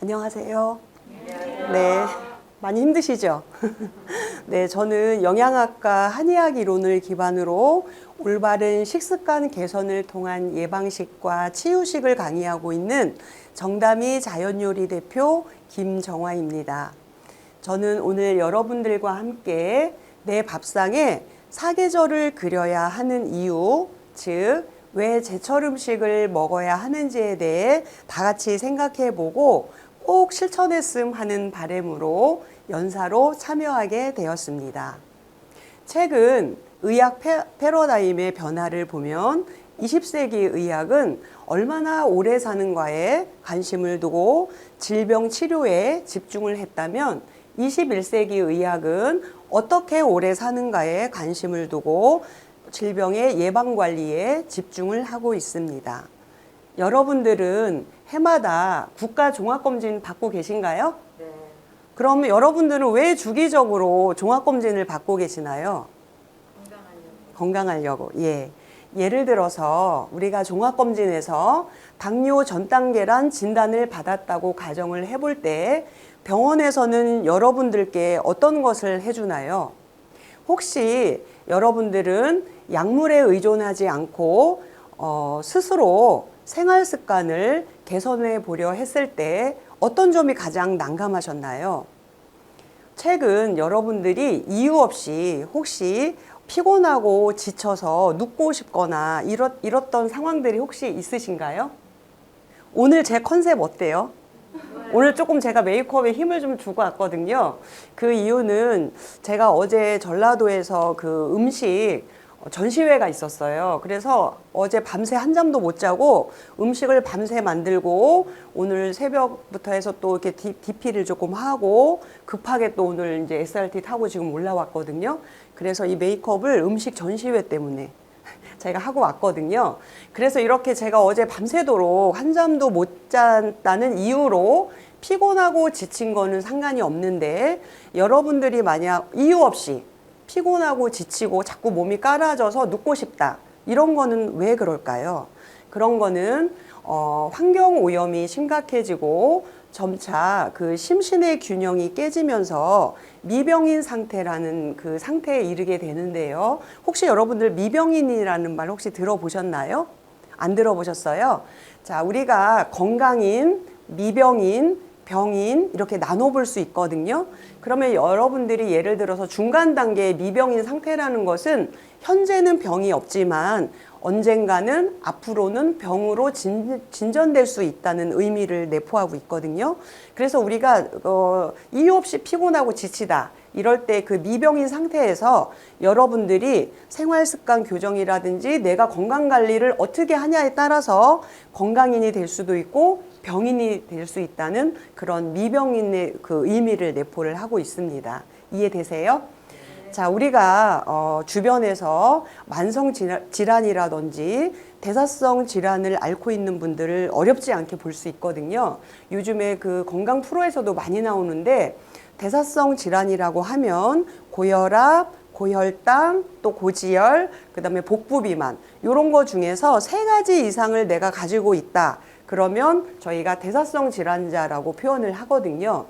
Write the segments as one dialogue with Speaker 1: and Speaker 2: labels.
Speaker 1: 안녕하세요. 네, 많이 힘드시죠? 네, 저는 영양학과 한의학 이론을 기반으로 올바른 식습관 개선을 통한 예방식과 치유식을 강의하고 있는 정담이 자연요리 대표 김정화입니다. 저는 오늘 여러분들과 함께 내 밥상에 사계절을 그려야 하는 이유, 즉 왜 제철 음식을 먹어야 하는지에 대해 다 같이 생각해보고 꼭 실천했음 하는 바람으로 연사로 참여하게 되었습니다. 최근 의학 패러다임의 변화를 보면 20세기 의학은 얼마나 오래 사는가에 관심을 두고 질병 치료에 집중을 했다면 21세기 의학은 어떻게 오래 사는가에 관심을 두고 질병의 예방관리에 집중을 하고 있습니다. 여러분들은 해마다 국가 종합검진 받고 계신가요?
Speaker 2: 네.
Speaker 1: 그럼 여러분들은 왜 주기적으로 종합검진을 받고 계시나요? 건강하려고. 예. 예를 들어서 우리가 종합검진에서 당뇨 전 단계란 진단을 받았다고 가정을 해볼 때 병원에서는 여러분들께 어떤 것을 해주나요? 혹시 여러분들은 약물에 의존하지 않고 스스로 생활 습관을 개선해 보려 했을 때 어떤 점이 가장 난감하셨나요? 최근 여러분들이 이유 없이 혹시 피곤하고 지쳐서 눕고 싶거나 이렇던 상황들이 혹시 있으신가요? 오늘 제 컨셉 어때요? 오늘 조금 제가 메이크업에 힘을 좀 주고 왔거든요. 그 이유는 제가 어제 전라도에서 그 음식 전시회가 있었어요. 그래서 어제 밤새 한잠도 못 자고 음식을 밤새 만들고 오늘 새벽부터 해서 또 이렇게 DP를 조금 하고 급하게 또 오늘 이제 SRT 타고 지금 올라왔거든요. 그래서 이 메이크업을 음식 전시회 때문에 제가 하고 왔거든요. 그래서 이렇게 제가 어제 밤새도록 한잠도 못 잤다는 이유로 피곤하고 지친 거는 상관이 없는데 여러분들이 만약 이유 없이 피곤하고 지치고 자꾸 몸이 깔아져서 눕고 싶다. 이런 거는 왜 그럴까요? 그런 거는 환경 오염이 심각해지고 점차 그 심신의 균형이 깨지면서 미병인 상태라는 그 상태에 이르게 되는데요. 혹시 여러분들 미병인이라는 말 혹시 들어보셨나요? 안 들어보셨어요? 자, 우리가 건강인, 미병인, 병인 이렇게 나눠볼 수 있거든요. 그러면 여러분들이 예를 들어서 중간 단계의 미병인 상태라는 것은 현재는 병이 없지만 언젠가는 앞으로는 병으로 진전될 수 있다는 의미를 내포하고 있거든요. 그래서 우리가 이유 없이 피곤하고 지치다 이럴 때 그 미병인 상태에서 여러분들이 생활습관 교정이라든지 내가 건강관리를 어떻게 하냐에 따라서 건강인이 될 수도 있고 병인이 될 수 있다는 그런 미병인의 그 의미를 내포를 하고 있습니다. 이해되세요? 자, 우리가 주변에서 만성 질환이라든지 대사성 질환을 앓고 있는 분들을 어렵지 않게 볼 수 있거든요. 요즘에 그 건강 프로에서도 많이 나오는데 대사성 질환이라고 하면 고혈압, 고혈당, 또 고지혈, 그다음에 복부 비만 이런 거 중에서 3가지 이상을 내가 가지고 있다. 그러면 저희가 대사성 질환자라고 표현을 하거든요.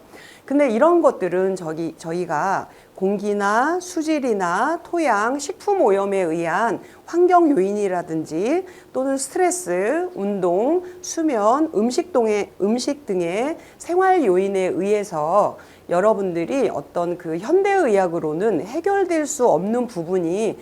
Speaker 1: 근데 이런 것들은 저희가 공기나 수질이나 토양, 식품 오염에 의한 환경 요인이라든지 또는 스트레스, 운동, 수면, 음식 등의 생활 요인에 의해서 여러분들이 어떤 그 현대의학으로는 해결될 수 없는 부분이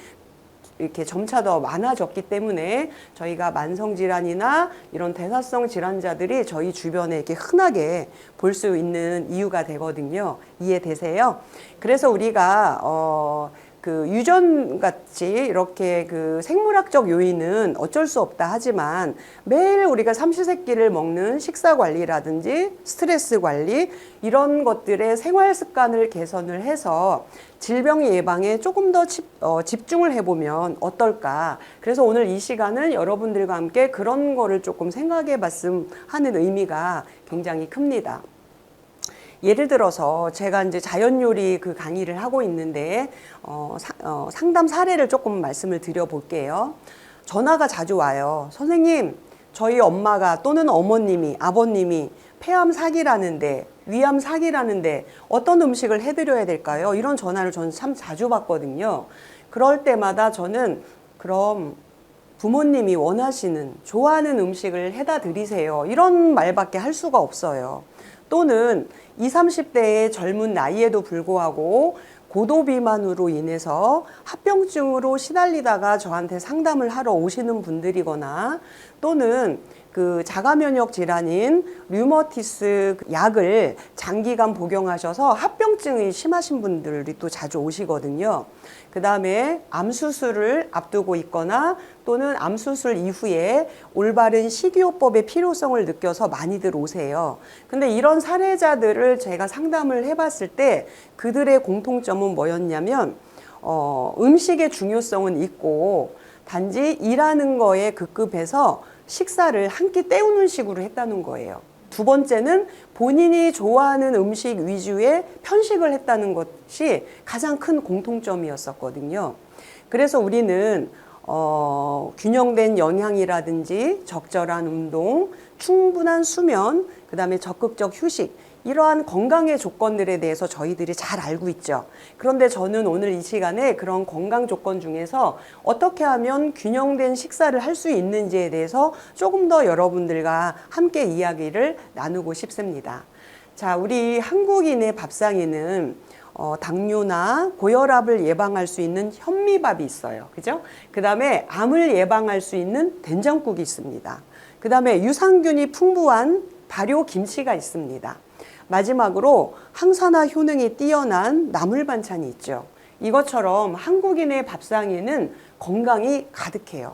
Speaker 1: 이렇게 점차 더 많아졌기 때문에 저희가 만성질환이나 이런 대사성 질환자들이 저희 주변에 이렇게 흔하게 볼 수 있는 이유가 되거든요. 이해되세요? 그래서 우리가 그 유전같이 이렇게 그 생물학적 요인은 어쩔 수 없다 하지만 매일 우리가 삼시세끼를 먹는 식사 관리라든지 스트레스 관리 이런 것들의 생활 습관을 개선을 해서 질병 예방에 조금 더 집중을 해보면 어떨까. 그래서 오늘 이 시간은 여러분들과 함께 그런 거를 조금 생각해 봤음 하는 의미가 굉장히 큽니다. 예를 들어서 제가 이제 자연 요리 그 강의를 하고 있는데 상담 사례를 조금 말씀을 드려볼게요. 전화가 자주 와요. 선생님, 저희 엄마가 또는 어머님이, 아버님이 폐암 사기라는데, 위암 사기라는데 어떤 음식을 해드려야 될까요? 이런 전화를 저는 참 자주 받거든요. 그럴 때마다 저는 그럼 부모님이 원하시는, 좋아하는 음식을 해다 드리세요. 이런 말밖에 할 수가 없어요. 또는 20, 30대의 젊은 나이에도 불구하고 고도 비만으로 인해서 합병증으로 시달리다가 저한테 상담을 하러 오시는 분들이거나 또는 그 자가 면역 질환인 류머티스 약을 장기간 복용하셔서 합병증이 심하신 분들이 또 자주 오시거든요. 그 다음에 암 수술을 앞두고 있거나 또는 암 수술 이후에 올바른 식이요법의 필요성을 느껴서 많이들 오세요. 근데 이런 사례자들을 제가 상담을 해봤을 때 그들의 공통점은 뭐였냐면 음식의 중요성은 있고 단지 일하는 거에 급급해서 식사를 한 끼 때우는 식으로 했다는 거예요. 두 번째는 본인이 좋아하는 음식 위주의 편식을 했다는 것이 가장 큰 공통점이었었거든요. 그래서 우리는 균형된 영양이라든지 적절한 운동, 충분한 수면, 그 다음에 적극적 휴식, 이러한 건강의 조건들에 대해서 저희들이 잘 알고 있죠. 그런데 저는 오늘 이 시간에 그런 건강 조건 중에서 어떻게 하면 균형된 식사를 할 수 있는지에 대해서 조금 더 여러분들과 함께 이야기를 나누고 싶습니다. 자, 우리 한국인의 밥상에는 당뇨나 고혈압을 예방할 수 있는 현미밥이 있어요. 그죠? 그 다음에 암을 예방할 수 있는 된장국이 있습니다. 그 다음에 유산균이 풍부한 발효 김치가 있습니다. 마지막으로 항산화 효능이 뛰어난 나물 반찬이 있죠. 이것처럼 한국인의 밥상에는 건강이 가득해요.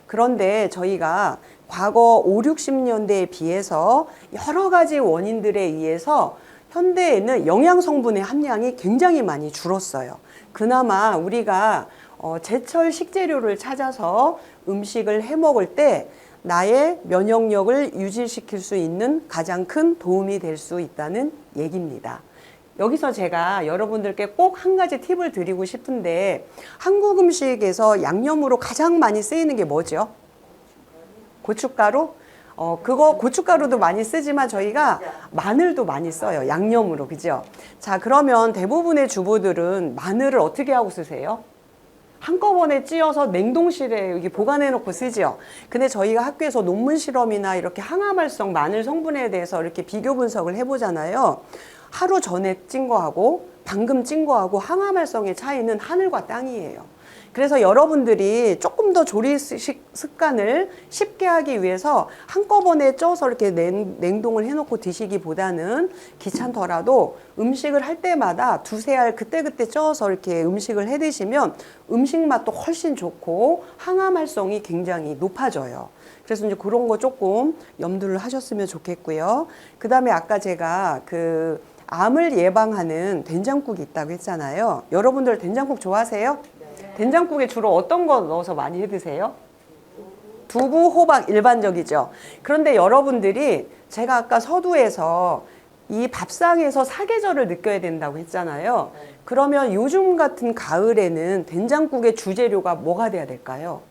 Speaker 1: 그런데 저희가 과거 5, 60년대에 비해서 여러 가지 원인들에 의해서 현대에는 영양 성분의 함량이 굉장히 많이 줄었어요. 그나마 우리가 제철 식재료를 찾아서 음식을 해 먹을 때 나의 면역력을 유지시킬 수 있는 가장 큰 도움이 될 수 있다는 얘기입니다. 여기서 제가 여러분들께 꼭 한 가지 팁을 드리고 싶은데 한국 음식에서 양념으로 가장 많이 쓰이는 게 뭐죠? 고춧가루? 그거 고춧가루도 많이 쓰지만 저희가 마늘도 많이 써요. 양념으로. 그죠? 자, 그러면 대부분의 주부들은 마늘을 어떻게 하고 쓰세요? 한꺼번에 찧어서 냉동실에 여기 보관해 놓고 쓰죠. 근데 저희가 학교에서 논문 실험이나 이렇게 항암활성 마늘 성분에 대해서 이렇게 비교 분석을 해보잖아요. 하루 전에 찐 거하고 방금 찐 거하고 항암활성의 차이는 하늘과 땅이에요. 그래서 여러분들이 조금 더 조리 습관을 쉽게 하기 위해서 한꺼번에 쪄서 이렇게 냉동을 해놓고 드시기보다는 귀찮더라도 음식을 할 때마다 두세 알 그때그때 쪄서 이렇게 음식을 해 드시면 음식 맛도 훨씬 좋고 항암 활성이 굉장히 높아져요. 그래서 이제 그런 거 조금 염두를 하셨으면 좋겠고요. 그 다음에 아까 제가 그 암을 예방하는 된장국이 있다고 했잖아요. 여러분들 된장국 좋아하세요? 된장국에 주로 어떤 거 넣어서 많이 해 드세요? 두부, 호박 일반적이죠. 그런데 여러분들이 제가 아까 서두에서 이 밥상에서 사계절을 느껴야 된다고 했잖아요. 그러면 요즘 같은 가을에는 된장국의 주재료가 뭐가 돼야 될까요?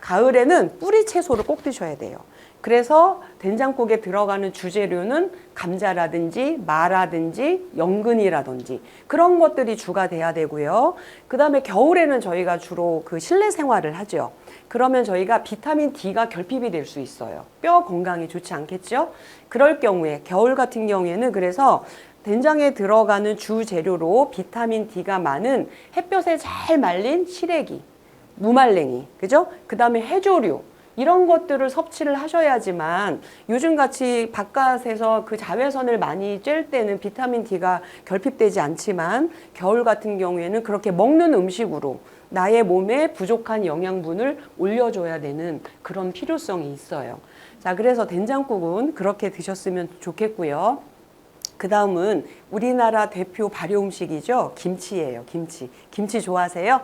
Speaker 1: 가을에는 뿌리 채소를 꼭 드셔야 돼요. 그래서 된장국에 들어가는 주재료는 감자라든지 마라든지 연근이라든지 그런 것들이 주가 돼야 되고요. 그 다음에 겨울에는 저희가 주로 그 실내 생활을 하죠. 그러면 저희가 비타민 D가 결핍이 될 수 있어요. 뼈 건강에 좋지 않겠죠? 그럴 경우에 겨울 같은 경우에는 그래서 된장에 들어가는 주재료로 비타민 D가 많은 햇볕에 잘 말린 시래기, 무말랭이, 그죠? 그 다음에 해조류 이런 것들을 섭취를 하셔야지만 요즘같이 바깥에서 그 자외선을 많이 쬐을 때는 비타민 D가 결핍되지 않지만 겨울 같은 경우에는 그렇게 먹는 음식으로 나의 몸에 부족한 영양분을 올려줘야 되는 그런 필요성이 있어요. 자, 그래서 된장국은 그렇게 드셨으면 좋겠고요. 그 다음은 우리나라 대표 발효 음식이죠. 김치예요. 김치. 김치 좋아하세요?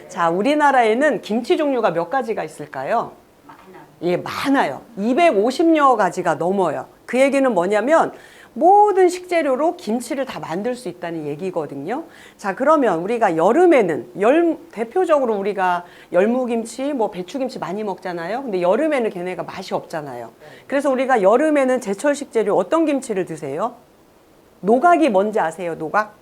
Speaker 1: 자, 우리나라에는 김치 종류가 몇 가지가 있을까요? 예, 많아요. 250여 가지가 넘어요. 그 얘기는 뭐냐면 모든 식재료로 김치를 다 만들 수 있다는 얘기거든요. 자, 그러면 우리가 여름에는 대표적으로 우리가 열무김치, 뭐 배추김치 많이 먹잖아요. 근데 여름에는 걔네가 맛이 없잖아요. 그래서 우리가 여름에는 제철 식재료 어떤 김치를 드세요? 노각이 뭔지 아세요? 노각?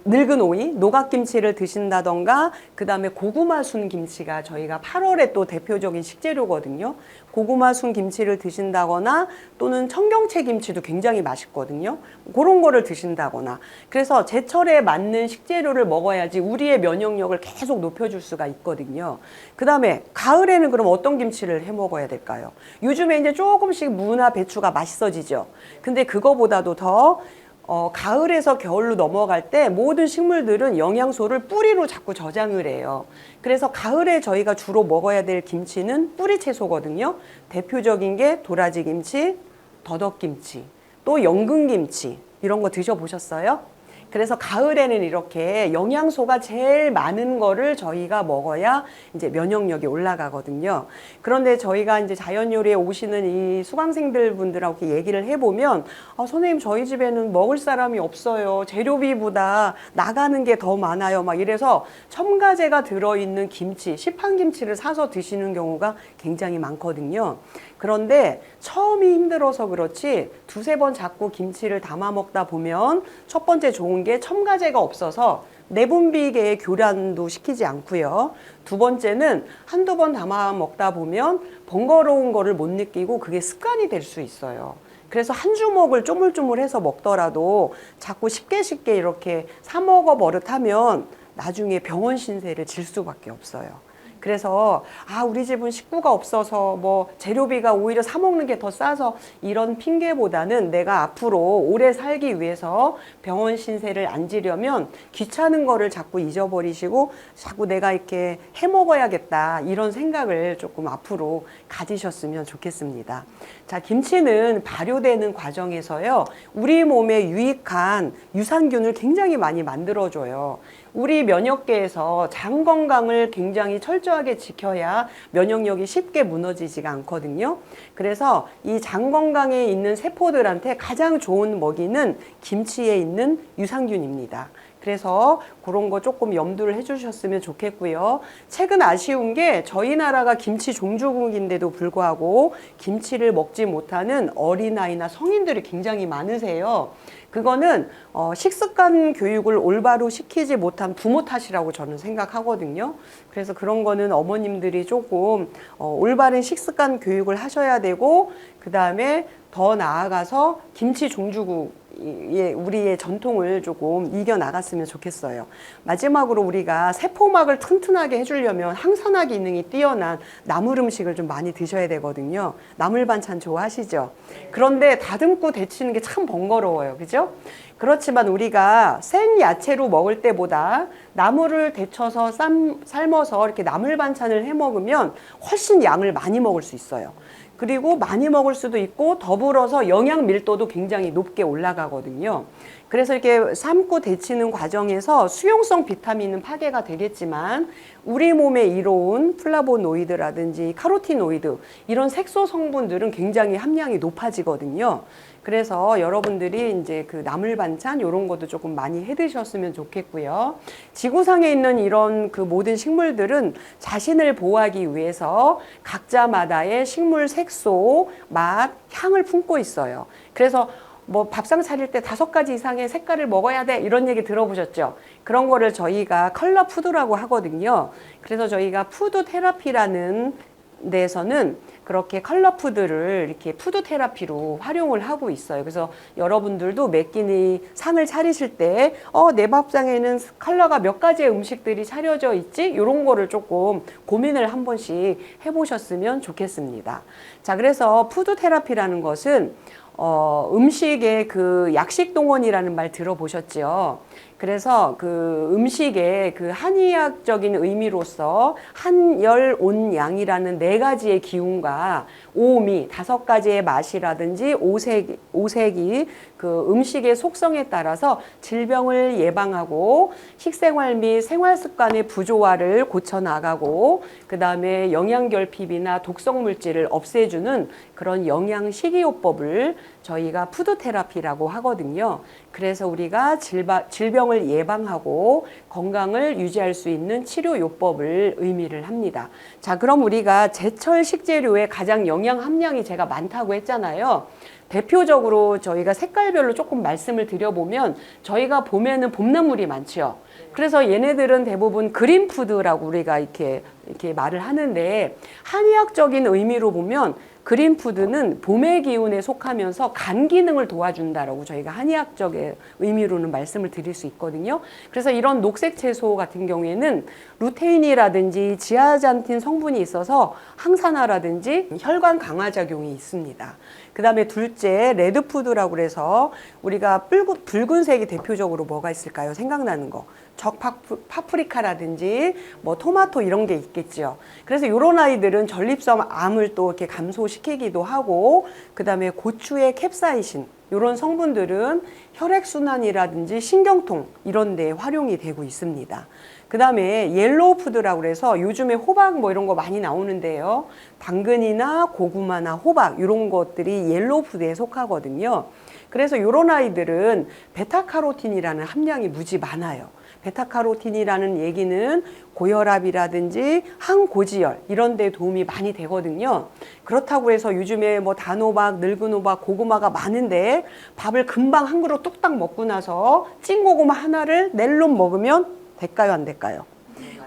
Speaker 1: 늙은 오이, 노각김치를 드신다던가, 그 다음에 고구마 순 김치가 저희가 8월에 또 대표적인 식재료거든요. 고구마 순 김치를 드신다거나 또는 청경채 김치도 굉장히 맛있거든요. 그런 거를 드신다거나. 그래서 제철에 맞는 식재료를 먹어야지 우리의 면역력을 계속 높여줄 수가 있거든요. 그 다음에 가을에는 그럼 어떤 김치를 해 먹어야 될까요? 요즘에 이제 조금씩 무나 배추가 맛있어지죠. 근데 그거보다도 더 가을에서 겨울로 넘어갈 때 모든 식물들은 영양소를 뿌리로 자꾸 저장을 해요. 그래서 가을에 저희가 주로 먹어야 될 김치는 뿌리 채소거든요. 대표적인 게 도라지 김치, 더덕김치, 또 연근김치 이런 거 드셔보셨어요? 그래서 가을에는 이렇게 영양소가 제일 많은 거를 저희가 먹어야 이제 면역력이 올라가거든요. 그런데 저희가 이제 자연요리에 오시는 이 수강생들 분들하고 이렇게 얘기를 해보면, 선생님 저희 집에는 먹을 사람이 없어요. 재료비보다 나가는 게 더 많아요. 막 이래서 첨가제가 들어있는 김치, 시판김치를 사서 드시는 경우가 굉장히 많거든요. 그런데 처음이 힘들어서 그렇지 두세 번 자꾸 김치를 담아 먹다 보면 첫 번째 좋은 게 첨가제가 없어서 내분비계의 교란도 시키지 않고요. 두 번째는 한두 번 담아 먹다 보면 번거로운 거를 못 느끼고 그게 습관이 될 수 있어요. 그래서 한 주먹을 쪼물쪼물해서 먹더라도 자꾸 쉽게 이렇게 사 먹어 버릇하면 나중에 병원 신세를 질 수밖에 없어요. 그래서 우리 집은 식구가 없어서 뭐 재료비가 오히려 사 먹는 게 더 싸서 이런 핑계보다는 내가 앞으로 오래 살기 위해서 병원 신세를 안 지려면 귀찮은 거를 자꾸 잊어버리시고 자꾸 내가 이렇게 해 먹어야겠다 이런 생각을 조금 앞으로 가지셨으면 좋겠습니다. 자, 김치는 발효되는 과정에서요 우리 몸에 유익한 유산균을 굉장히 많이 만들어줘요. 우리 면역계에서 장 건강을 굉장히 철저하게 지켜야 면역력이 쉽게 무너지지가 않거든요. 그래서 이 장 건강에 있는 세포들한테 가장 좋은 먹이는 김치에 있는 유산균입니다. 그래서 그런 거 조금 염두를 해주셨으면 좋겠고요. 최근 아쉬운 게 저희 나라가 김치 종주국인데도 불구하고 김치를 먹지 못하는 어린아이나 성인들이 굉장히 많으세요. 그거는 식습관 교육을 올바로 시키지 못한 부모 탓이라고 저는 생각하거든요. 그래서 그런 거는 어머님들이 조금 올바른 식습관 교육을 하셔야 되고, 그 다음에 더 나아가서 김치 종주국 우리의 전통을 조금 이겨나갔으면 좋겠어요. 마지막으로 우리가 세포막을 튼튼하게 해주려면 항산화 기능이 뛰어난 나물 음식을 좀 많이 드셔야 되거든요. 나물 반찬 좋아하시죠? 그런데 다듬고 데치는 게 참 번거로워요. 그죠? 그렇지만 우리가 생 야채로 먹을 때보다 나물을 데쳐서 삶아서 이렇게 나물 반찬을 해 먹으면 훨씬 양을 많이 먹을 수 있어요. 그리고 많이 먹을 수도 있고 더불어서 영양 밀도도 굉장히 높게 올라가거든요. 그래서 이렇게 삶고 데치는 과정에서 수용성 비타민은 파괴가 되겠지만 우리 몸에 이로운 플라보노이드라든지 카로티노이드 이런 색소 성분들은 굉장히 함량이 높아지거든요. 그래서 여러분들이 이제 그 나물 반찬 이런 것도 조금 많이 해 드셨으면 좋겠고요. 지구상에 있는 이런 그 모든 식물들은 자신을 보호하기 위해서 각자마다의 식물 색소, 맛, 향을 품고 있어요. 그래서 뭐 밥상 차릴 때 5가지 이상의 색깔을 먹어야 돼 이런 얘기 들어보셨죠? 그런 거를 저희가 컬러 푸드라고 하거든요. 그래서 저희가 푸드 테라피라는 데서는 그렇게 컬러 푸드를 이렇게 푸드 테라피로 활용을 하고 있어요. 그래서 여러분들도 매 끼니 상을 차리실 때 내 밥상에는 컬러가 몇 가지의 음식들이 차려져 있지? 이런 거를 조금 고민을 한 번씩 해보셨으면 좋겠습니다. 자, 그래서 푸드 테라피라는 것은 음식의 그 약식 동원이라는 말 들어보셨죠? 그래서 그 음식의 그 한의학적인 의미로서 한열온양이라는 네 가지의 기운과 오미, 다섯 가지의 맛이라든지 오색이 그 음식의 속성에 따라서 질병을 예방하고 식생활 및 생활 습관의 부조화를 고쳐 나가고 그 다음에 영양결핍이나 독성 물질을 없애주는 그런 영양 식이요법을 저희가 푸드 테라피라고 하거든요. 그래서 우리가 질병을 예방하고 건강을 유지할 수 있는 치료요법을 의미를 합니다. 자, 그럼 우리가 제철 식재료의 가장 영양 함량이 제가 많다고 했잖아요. 대표적으로 저희가 색깔별로 조금 말씀을 드려보면 저희가 봄에는 봄나물이 많죠. 그래서 얘네들은 대부분 그린푸드라고 우리가 이렇게 말을 하는데 한의학적인 의미로 보면 그린푸드는 봄의 기운에 속하면서 간 기능을 도와준다라고 저희가 한의학적인 의미로는 말씀을 드릴 수 있거든요. 그래서 이런 녹색 채소 같은 경우에는 루테인이라든지 지아잔틴 성분이 있어서 항산화라든지 혈관 강화 작용이 있습니다. 그 다음에 둘째 레드푸드라고 그래서 우리가 붉은색이 대표적으로 뭐가 있을까요? 생각나는 거. 파프리카라든지 뭐 토마토 이런 게 있겠죠. 그래서 이런 아이들은 전립선 암을 또 이렇게 감소시키기도 하고 그 다음에 고추의 캡사이신 이런 성분들은 혈액순환이라든지 신경통 이런 데 활용이 되고 있습니다. 그 다음에 옐로우 푸드라고 그래서 요즘에 호박 뭐 이런 거 많이 나오는데요. 당근이나 고구마나 호박 이런 것들이 옐로우 푸드에 속하거든요. 그래서 이런 아이들은 베타카로틴이라는 함량이 무지 많아요. 베타카로틴이라는 얘기는 고혈압이라든지 항고지혈 이런 데 도움이 많이 되거든요. 그렇다고 해서 요즘에 뭐 단호박, 늙은 호박, 고구마가 많은데 밥을 금방 한 그릇 뚝딱 먹고 나서 찐고구마 하나를 낼름 먹으면 될까요, 안 될까요?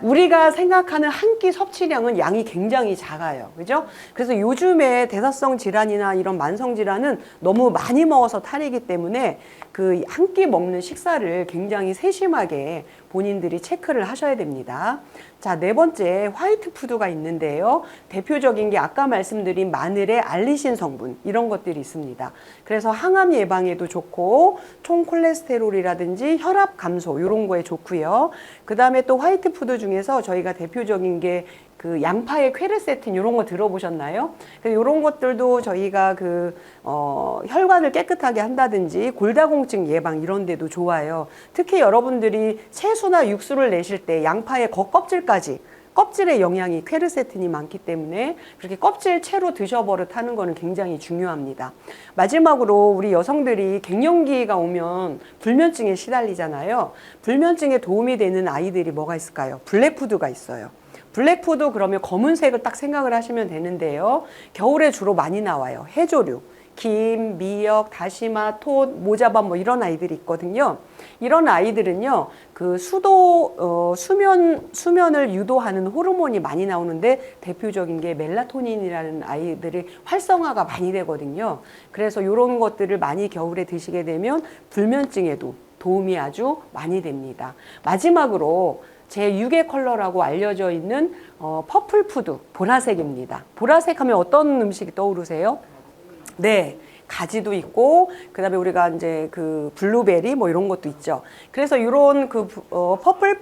Speaker 1: 우리가 생각하는 한 끼 섭취량은 양이 굉장히 작아요. 그죠? 그래서 요즘에 대사성 질환이나 이런 만성 질환은 너무 많이 먹어서 탈이기 때문에 그 한 끼 먹는 식사를 굉장히 세심하게 본인들이 체크를 하셔야 됩니다. 자, 네 번째 화이트 푸드가 있는데요. 대표적인 게 아까 말씀드린 마늘의 알리신 성분 이런 것들이 있습니다. 그래서 항암 예방에도 좋고 총 콜레스테롤이라든지 혈압 감소 이런 거에 좋고요. 그 다음에 또 화이트 푸드 중에서 저희가 대표적인 게 그 양파의 퀘르세틴 이런 거 들어보셨나요? 이런 것들도 저희가 혈관을 깨끗하게 한다든지 골다공증 예방 이런 데도 좋아요. 특히 여러분들이 채소나 육수를 내실 때 양파의 겉껍질까지 껍질에 영양이 퀘르세틴이 많기 때문에 그렇게 껍질 채로 드셔버릇 하는 거는 굉장히 중요합니다. 마지막으로 우리 여성들이 갱년기가 오면 불면증에 시달리잖아요. 불면증에 도움이 되는 아이들이 뭐가 있을까요? 블랙푸드가 있어요. 블랙푸드 그러면 검은색을 딱 생각을 하시면 되는데요. 겨울에 주로 많이 나와요. 해조류. 김, 미역, 다시마, 톳, 모자밥 뭐 이런 아이들이 있거든요. 이런 아이들은요, 그 수면을 유도하는 호르몬이 많이 나오는데 대표적인 게 멜라토닌이라는 아이들이 활성화가 많이 되거든요. 그래서 이런 것들을 많이 겨울에 드시게 되면 불면증에도 도움이 아주 많이 됩니다. 마지막으로 제 6의 컬러라고 알려져 있는 퍼플 푸드, 보라색입니다. 보라색 하면 어떤 음식이 떠오르세요? 네, 가지도 있고, 그 다음에 우리가 이제 그 블루베리 뭐 이런 것도 있죠. 그래서 이런 퍼플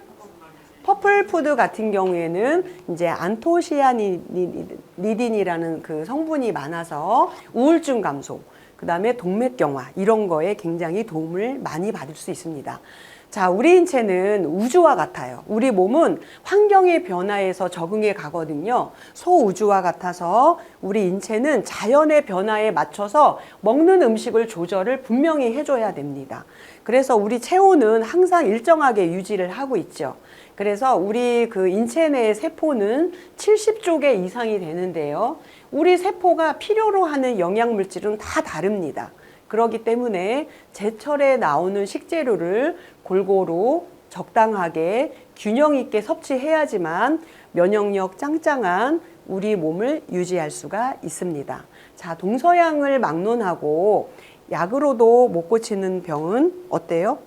Speaker 1: 푸드 같은 경우에는 이제 안토시아니딘이라는 그 성분이 많아서 우울증 감소, 그 다음에 동맥경화 이런 거에 굉장히 도움을 많이 받을 수 있습니다. 자, 우리 인체는 우주와 같아요. 우리 몸은 환경의 변화에서 적응해 가거든요. 소우주와 같아서 우리 인체는 자연의 변화에 맞춰서 먹는 음식을 조절을 분명히 해줘야 됩니다. 그래서 우리 체온은 항상 일정하게 유지를 하고 있죠. 그래서 우리 그 인체 내의 세포는 70조 개 이상이 되는데요. 우리 세포가 필요로 하는 영양물질은 다 다릅니다. 그렇기 때문에 제철에 나오는 식재료를 골고루 적당하게 균형 있게 섭취해야지만 면역력 짱짱한 우리 몸을 유지할 수가 있습니다. 자, 동서양을 막론하고 약으로도 못 고치는 병은 어때요?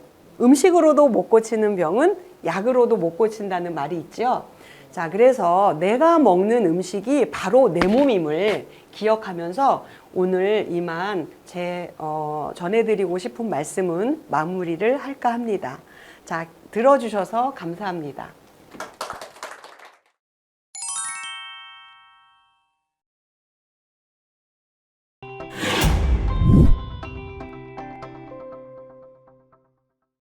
Speaker 1: 음식으로도 못 고치는 병은 약으로도 못 고친다는 말이 있죠. 자, 그래서 내가 먹는 음식이 바로 내 몸임을 기억하면서 오늘 이만 전해드리고 싶은 말씀은 마무리를 할까 합니다. 자, 들어주셔서 감사합니다.